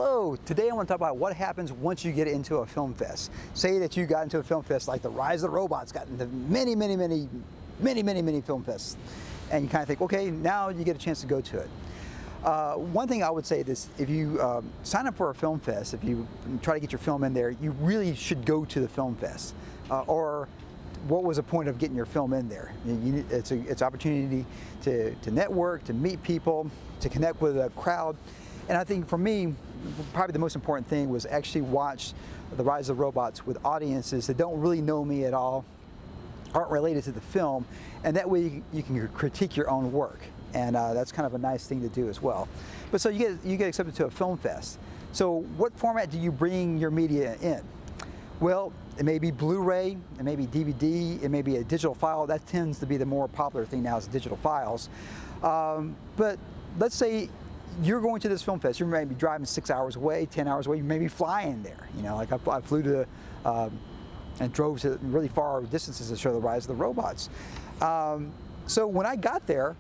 Hello! Today I want to talk about what happens once you get into a film fest. Say that you got into a film fest like the Rise of the Robots got into many film fests. And you kind of think, okay, now you get a chance to go to it. One thing I would say is if you sign up for a film fest, if you try to get your film in there, you really should go to the film fest. Or what was the point of getting your film in there? It's an opportunity to network, to meet people, to connect with a crowd. And I think for me, probably the most important thing was actually watch the Rise of the Robots with audiences that don't really know me at all, aren't related to the film, and that way you can critique your own work. And that's kind of a nice thing to do as well. But so you get accepted to a film fest. So what format do you bring your media in? Well, it may be Blu-ray, it may be DVD, it may be a digital file. That tends to be the more popular thing now, is digital files. But let's say you're going to this film fest. You may be driving 6 hours away, 10 hours away. You may be flying there. You know, like I flew to and drove to really far distances to show the Rise of the Robots. So when I got there,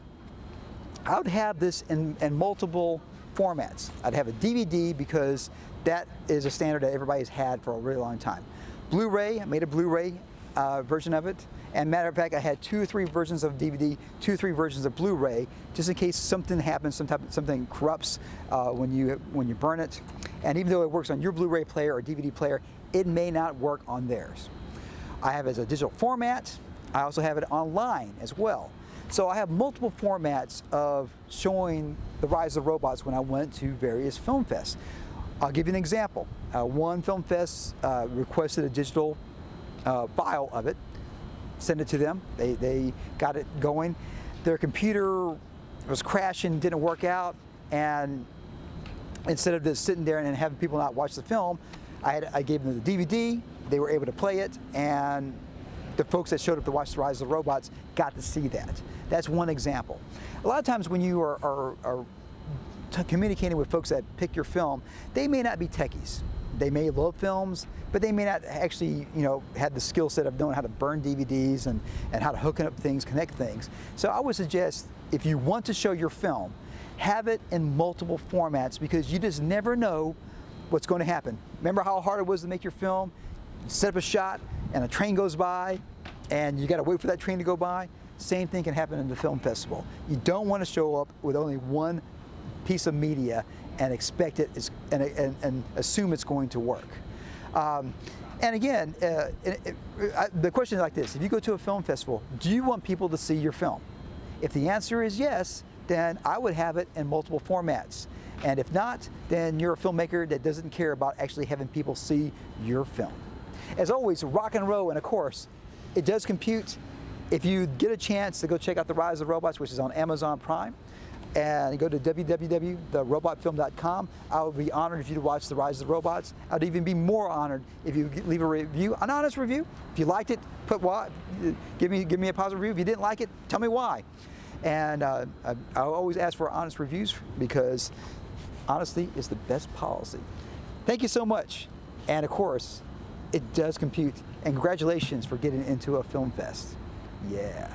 I would have this in multiple formats. I'd have a DVD because that is a standard that everybody's had for a really long time. Blu-ray, I made a Blu-ray version of it. And matter of fact, I had 2 or 3 versions of DVD, 2 or 3 versions of Blu-ray, just in case something happens, something corrupts when you burn it. And even though it works on your Blu-ray player or DVD player, it may not work on theirs. I have it as a digital format. I also have it online as well. So I have multiple formats of showing the Rise of the Robots when I went to various film fests. I'll give you an example. One film fest requested a digital file of it. Send it to them. They got it going. Their computer was crashing, didn't work out, and instead of just sitting there and having people not watch the film, I gave them the DVD. They were able to play it, and the folks that showed up to watch the Rise of the Robots got to see that. That's one example. A lot of times when you are communicating with folks that pick your film, they may not be techies. They may love films, but they may not actually, have the skill set of knowing how to burn DVDs and how to hook up things, connect things. So I would suggest, if you want to show your film, have it in multiple formats, because you just never know what's going to happen. Remember how hard it was to make your film? You set up a shot and a train goes by and you got to wait for that train to go by? Same thing can happen in the film festival. You don't want to show up with only one piece of media and expect it and assume it's going to work. And again, the question is like this: if you go to a film festival, do you want people to see your film? If the answer is yes, then I would have it in multiple formats. And if not, then you're a filmmaker that doesn't care about actually having people see your film. As always, rock and roll, and of course, it does compute. If you get a chance to go check out the Rise of the Robots, which is on Amazon Prime, and go to www.therobotfilm.com. I would be honored if you'd watch the Rise of the Robots. I'd even be more honored if you leave a review, an honest review. If you liked it, put why. Give me a positive review. If you didn't like it, tell me why. And I always ask for honest reviews, because honesty is the best policy. Thank you so much. And of course, it does compute. And congratulations for getting into a film fest. Yeah.